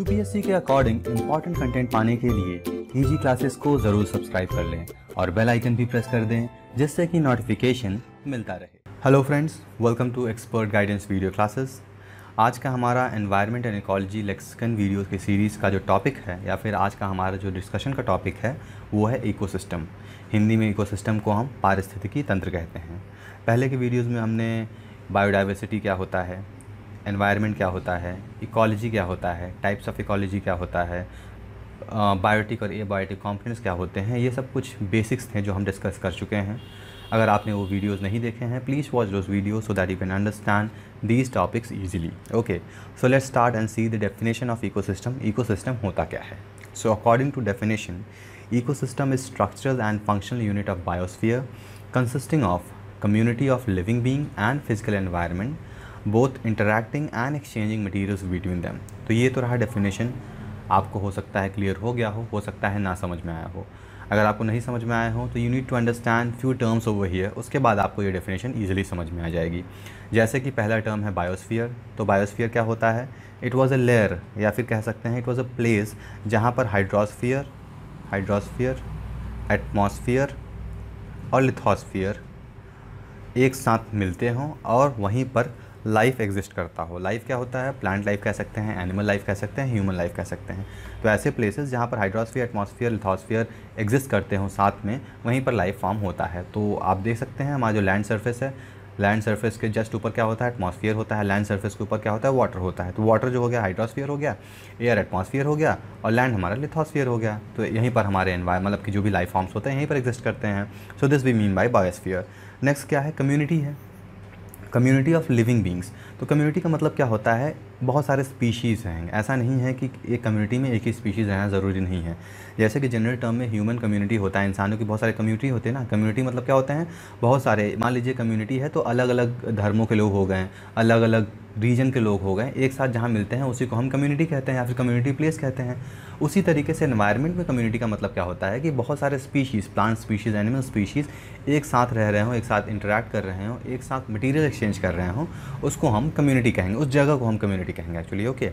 UPSC के according important content पाने के लिए ईजी क्लासेस को ज़रूर सब्सक्राइब कर लें और बेल आइकन भी प्रेस कर दें जिससे कि नोटिफिकेशन मिलता रहे। Hello friends, welcome to expert guidance video classes. आज का हमारा environment and ecology lexicon videos की सीरीज़ का जो टॉपिक है या फिर आज का हमारा जो डिस्कशन का टॉपिक है वो है इकोसिस्टम। हिंदी में इकोसिस्टम को हम पारिस्थितिकी तंत्र कहते हैं। पहले के वीडियोज़ में हमने बायोडाइवर्सिटी क्या होता है, एनवायरनमेंट क्या होता है, इकोलॉजी क्या होता है, टाइप्स ऑफ इकोलॉजी क्या होता है, बायोटिक और एबायोटिक कंपोनेंट्स क्या होते हैं, ये सब कुछ बेसिक्स थे जो हम डिस्कस कर चुके हैं। अगर आपने वो वीडियोस नहीं देखे हैं, please watch those videos so that you can understand these topics easily. Okay, so let's start and see the definition of ecosystem. Ecosystem होता क्या है? So according to definition, ecosystem is structural and functional unit of biosphere consisting of community of living being and physical environment both interacting and exchanging materials between them। तो ये तो रहा definition. आपको हो सकता है क्लियर हो गया हो सकता है ना समझ में आया हो। अगर आपको नहीं समझ में आया हो तो you need to understand few terms over here, उसके बाद आपको ये डेफिनेशन ईजिली समझ में आ जाएगी। जैसे कि पहला टर्म है बायोस्फीयर। तो बायोस्फीयर क्या होता है? इट वॉज़ अ लेयर या फिर कह सकते हैं इट वॉज़ अ प्लेस जहाँ पर हाइड्रोस्फीयर, एटमॉस्फेयर और लिथोस्फीयर एक साथ मिलते हों और वहीं पर लाइफ एग्जिस्ट करता हो। लाइफ क्या होता है? प्लांट लाइफ कह सकते हैं, एनिमल लाइफ कह सकते हैं, ह्यूमन लाइफ कह सकते हैं। तो ऐसे प्लेसेस जहाँ पर हाइड्रोस्फीयर, एटमॉस्फेयर, लिथोस्फीयर एग्जिस्ट करते हों साथ में, वहीं पर लाइफ फॉर्म होता है। तो आप देख सकते हैं हमारा जो लैंड सरफेस है, लैंड सरफेस के जस्ट ऊपर क्या होता है? एटमॉस्फेयर होता है। लैंड सरफेस के ऊपर क्या होता है? वाटर होता है। तो वाटर जो हो गया हाइड्रोस्फीयर हो गया, एयर एटमॉस्फेयर हो गया और लैंड हमारा लिथोस्फीयर हो गया। तो यहीं पर हमारे मतलब कि जो भी लाइफ फॉर्म्स होते हैं यहीं पर एग्जिस्ट करते हैं। So this we mean by biosphere. Next क्या है? कम्युनिटी है, कम्युनिटी ऑफ लिविंग बींग्स। तो कम्युनिटी का मतलब क्या होता है? बहुत सारे स्पीशीज़ हैं। ऐसा नहीं है कि एक कम्युनिटी में एक ही स्पीशीज़ रहना ज़रूरी नहीं है। जैसे कि जनरल टर्म में ह्यूमन कम्युनिटी होता है, इंसानों की बहुत सारे कम्युनिटी होते हैं ना। कम्युनिटी मतलब क्या होते हैं? बहुत सारे, मान लीजिए कम्युनिटी है तो अलग अलग धर्मों के लोग हो गए, अलग अलग रीजन के लोग हो गए, एक साथ जहाँ मिलते हैं उसी को हम कम्युनिटी कहते हैं या फिर कम्युनिटी प्लेस कहते हैं। उसी तरीके से एनवायरनमेंट में कम्युनिटी का मतलब क्या होता है कि बहुत सारे species, plant species, animal species एक साथ रह रहे हों, एक साथ इंटरेक्ट कर रहे हों, एक साथ मटेरियल एक्सचेंज कर रहे हों, उसको हम कम्युनिटी कहेंगे, उस जगह को हम कम्युनिटी कहेंगे एक्चुअली। ओके,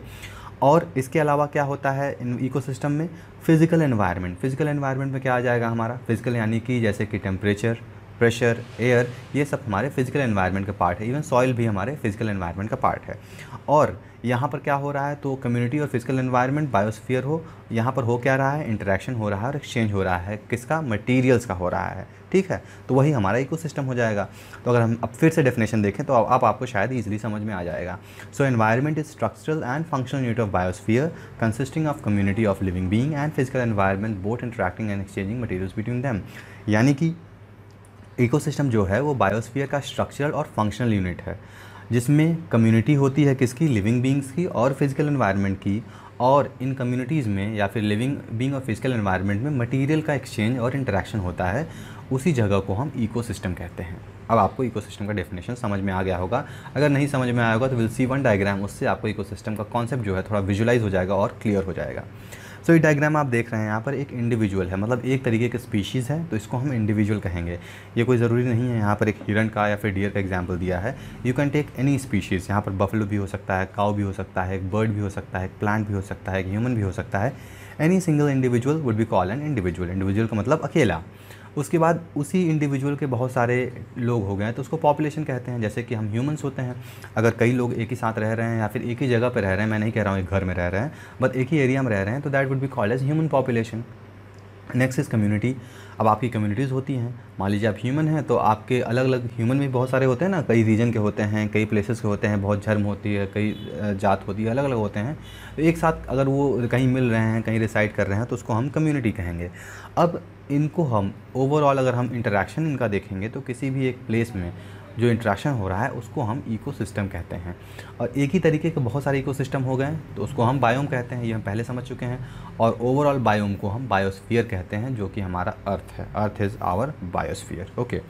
और इसके अलावा क्या होता है इन इकोसिस्टम में? Physical environment. फिजिकल एनवायरनमेंट में क्या आ जाएगा हमारा? फिजिकल यानी कि जैसे कि टेम्परेचर, प्रेशर, एयर, ये सब हमारे फिजिकल एनवायरनमेंट का पार्ट है। इवन सॉइल भी हमारे फिजिकल एनवायरनमेंट का पार्ट है। और यहाँ पर क्या हो रहा है? तो कम्युनिटी और फिजिकल एनवायरनमेंट, बायोस्फीयर हो, यहाँ पर हो क्या रहा है? इंटरेक्शन हो रहा है और एक्सचेंज हो रहा है। किसका? मटेरियल्स का हो रहा है। ठीक है, तो वही हमारा इकोसिस्टम हो जाएगा। तो अगर हम अब फिर से डेफिनेशन देखें तो अब आपको शायद ईजिली समझ में आ जाएगा। So environment is structural and functional unit of biosphere consisting of community of living being and physical environment both interacting and exchanging materials between them. यानी कि इकोसिस्टम जो है वो बायोस्फीयर का स्ट्रक्चरल और फंक्शनल यूनिट है जिसमें कम्युनिटी होती है किसकी? लिविंग बींग्स की और फिजिकल एनवायरनमेंट की। और इन कम्युनिटीज़ में या फिर लिविंग बींग और फिजिकल एनवायरनमेंट में मटेरियल का एक्सचेंज और इंटरेक्शन होता है। उसी जगह को हम इकोसिस्टम कहते हैं। अब आपको इकोसिस्टम का डेफिनेशन समझ में आ गया होगा। अगर नहीं समझ में आया होगा तो विल सी वन डायग्राम, उससे आपको इकोसिस्टम का कॉन्सेप्ट जो है थोड़ा विजुलाइज हो जाएगा और क्लियर हो जाएगा। सो ये डायग्राम आप देख रहे हैं, यहाँ पर एक इंडिविजुअल है, मतलब एक तरीके के स्पीशीज़ है तो इसको हम इंडिविजुअल कहेंगे। ये कोई ज़रूरी नहीं है यहाँ पर एक हिरन का या फिर डियर का एग्जांपल दिया है। You can take any species. यहाँ पर बफलो भी हो सकता है, काऊ भी हो सकता है, एक बर्ड भी हो सकता है, एक प्लांट भी हो सकता है, एक ह्यूमन भी हो सकता है। Any single individual would be call an individual. Individual का मतलब अकेला। उसके बाद उसी इंडिविजुअल के बहुत सारे लोग हो गए तो उसको पॉपुलेशन कहते हैं। जैसे कि हम ह्यूमंस होते हैं, अगर कई लोग एक ही साथ रह रहे हैं या फिर एक ही जगह पर रह रहे हैं, मैं नहीं कह रहा हूँ एक घर में रह रहे हैं, बट एक ही एरिया में रह रहे हैं, तो that would be called as human population. Next is community. अब आपकी कम्युनिटीज़ होती हैं, मान लीजिए आप ह्यूमन हैं तो आपके अलग अलग ह्यूमन भी बहुत सारे होते हैं ना, कई रीजन के होते हैं, कई प्लेसेस के होते हैं, बहुत धर्म होती है, कई जात होती है, अलग अलग होते हैं। तो एक साथ अगर वो कहीं मिल रहे हैं, कहीं रिसाइड कर रहे हैं तो उसको हम कम्युनिटी कहेंगे। अब इनको हम ओवरऑल अगर हम इंटरेक्शन इनका देखेंगे तो किसी भी एक प्लेस में जो इंटरेक्शन हो रहा है उसको हम इकोसिस्टम कहते हैं। और एक ही तरीके के बहुत सारे इकोसिस्टम हो गए तो उसको हम बायोम कहते हैं, ये हम पहले समझ चुके हैं। और ओवरऑल बायोम को हम बायोस्फीयर कहते हैं, जो कि हमारा अर्थ है। Earth is our biosphere. Okay,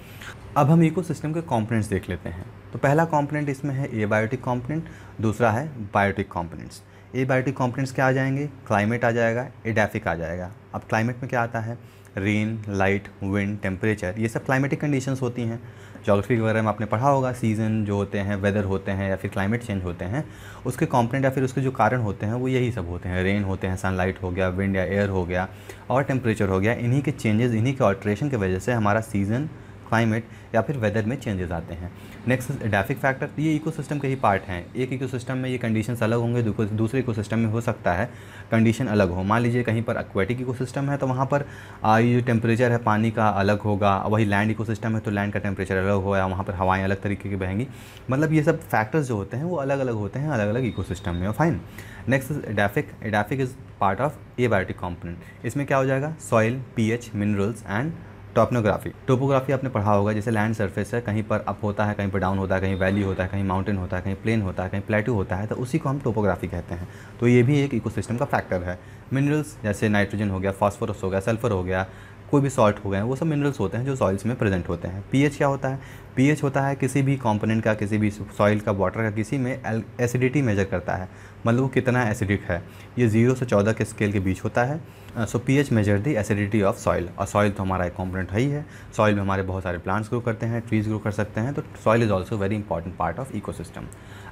अब हम इकोसिस्टम के कंपोनेंट्स देख लेते हैं। तो पहला कंपोनेंट इसमें है एबायोटिक कंपोनेंट, दूसरा है बायोटिक कंपोनेंट्स। एबायोटिक कंपोनेंट्स क्या आ जाएंगे? क्लाइमेट आ जाएगा, एडाफिक आ जाएगा। अब क्लाइमेट में क्या आता है? रेन, लाइट, विंड, टेम्परेचर, ये सब क्लाइमेटिक कंडीशंस होती हैं। ज्योग्राफी वगैरह में आपने पढ़ा होगा, सीज़न जो होते हैं, वेदर होते हैं या फिर क्लाइमेट चेंज होते हैं, उसके कंपोनेंट या फिर उसके जो कारण होते हैं वो यही सब होते हैं। रेन होते हैं, सनलाइट हो गया, विंड या एयर हो गया, और टेम्परेचर हो गया। इन्हीं के चेंजेस, इन्हीं के ऑल्ट्रेशन की वजह से हमारा सीज़न, क्लाइमेट या फिर वेदर में चेंजेस आते हैं। नेक्स्ट एडाफिक फैक्टर, ये इकोसिस्टम के ही पार्ट हैं। एक इकोसिस्टम में ये कंडीशंस अलग होंगे, दूसरे इकोसिस्टम में हो सकता है कंडीशन अलग हो। मान लीजिए कहीं पर एक्वेटिक इकोसिस्टम है तो वहाँ पर ये जो टेम्परेचर है पानी का अलग होगा, वही लैंड इकोसिस्टम है तो लैंड का टेम्परेचर अलग होगा, वहाँ पर हवाएं अलग तरीके की बहेंगी। मतलब ये सब फैक्टर्स जो होते हैं वो अलग अलग होते हैं अलग अलग इकोसिस्टम में। Fine. Next is edaphic. Edaphic is part of abiotic component. इसमें क्या हो जाएगा, soil, pH, minerals and topography. Topography आपने पढ़ा होगा, जैसे लैंड सरफेस है, कहीं पर अप होता है, कहीं पर डाउन होता है, कहीं वैली होता है, कहीं माउंटेन होता है, कहीं प्लेन होता है, कहीं प्लेटू होता है, तो उसी को हम टोपोग्राफी कहते हैं। तो ये भी एक इकोसिस्टम का फैक्टर है। मिनरल्स जैसे नाइट्रोजन हो गया, फास्फोरस हो गया, सल्फर हो गया, कोई भी सॉल्ट हो गए, वो सब मिनरल्स होते हैं जो सॉइल्स में प्रेजेंट होते हैं। पीएच क्या होता है, पीएच होता है किसी भी कंपोनेंट का, किसी भी सॉइल का, वाटर का, किसी में एसिडिटी मेजर करता है, मतलब वो कितना एसिडिक है। ये 0 से 14 के स्केल के बीच होता है। सो pH measure the acidity of soil. और सॉइल तो हमारा एक कंपोनेंट है ही है। सॉइल में हमारे बहुत सारे प्लांट्स ग्रो करते हैं, ट्रीज ग्रो कर सकते हैं, तो soil is also very important part of ecosystem.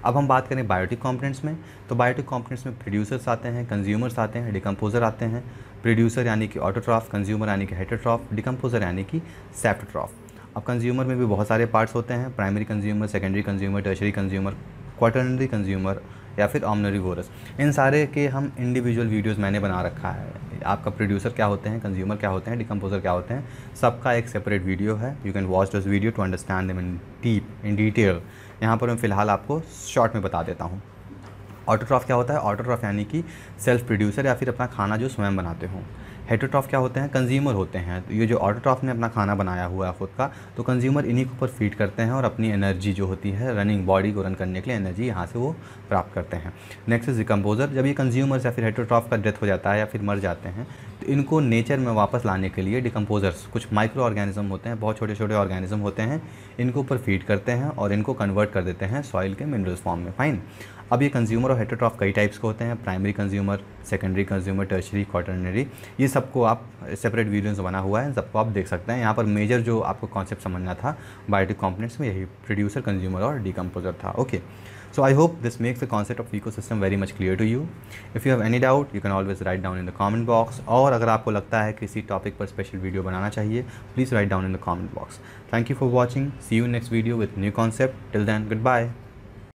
अब हम बात करें बायोटिक कंपोनेंट्स में, तो बायोटिक कंपोनेंट्स में प्रोड्यूसर्स आते हैं, कंज्यूमर्स आते हैं, डिकम्पोजर आते हैं। प्रोड्यूसर यानी कि ऑटोट्रॉफ, कंज्यूमर यानी कि हेटेरोट्रॉफ, डिकम्पोजर यानी कि सेप्टोट्रॉफ। अब कंज्यूमर में भी बहुत सारे पार्ट्स होते हैं, primary consumer, secondary consumer, tertiary consumer, quaternary consumer या फिर ऑमनिवोरस। इन सारे के हम इंडिविजुअल वीडियोस मैंने बना रखा है। आपका प्रोड्यूसर क्या होते हैं, कंज्यूमर क्या होते हैं, डिकम्पोजर क्या होते हैं, सबका एक सेपरेट वीडियो है। You can watch this video to understand them in detail. यहाँ पर मैं फ़िलहाल आपको शॉर्ट में बता देता हूँ। ऑटोट्रॉफ क्या होता है, ऑटोट्रॉफ यानी कि सेल्फ प्रोड्यूसर या फिर अपना खाना जो स्वयं बनाते हों। हेटेरोट्रॉफ क्या होते हैं, कंज्यूमर होते हैं। तो ये जो ऑटोट्रॉफ ने अपना खाना बनाया हुआ है खुद का, तो कंज्यूमर इन्हीं के ऊपर फीड करते हैं और अपनी एनर्जी जो होती है रनिंग, बॉडी को रन करने के लिए एनर्जी यहाँ से वो प्राप्त करते हैं। Next is decomposer. जब ये कंज्यूमर्स या फिर हेटेरोट्रॉफ का डेथ हो जाता है या फिर मर जाते हैं, तो इनको नेचर में वापस लाने के लिए डिकम्पोजर्स, कुछ माइक्रो ऑर्गेनिज्म होते हैं, बहुत छोटे छोटे ऑर्गेनिज्म होते हैं, इनको ऊपर फीड करते हैं और इनको कन्वर्ट कर देते हैं सॉइल के मिनरल्स फॉर्म में। फाइन। अब ये कंज्यूमर और हेटेरोट्रॉफ कई टाइप्स के होते हैं, primary consumer, secondary consumer, tertiary, quaternary. ये सबको आप सेपरेट वीडियोस बना हुआ है, सबको आप देख सकते हैं। यहाँ पर मेजर जो आपको कॉन्सेप्ट समझना था बायोटिक कंपोनेंट्स में, यही प्रोड्यूसर, कंज्यूमर और डिकम्पोजर था। Okay, so I hope this makes the concept of ecosystem very much clear to you. If you have any doubt, you can always write down in the comment box. और अगर आपको लगता है किसी topic पर special video बनाना चाहिए, please write down in the comment box. Thank you for watching. See you in next video with new concept. Till then, goodbye.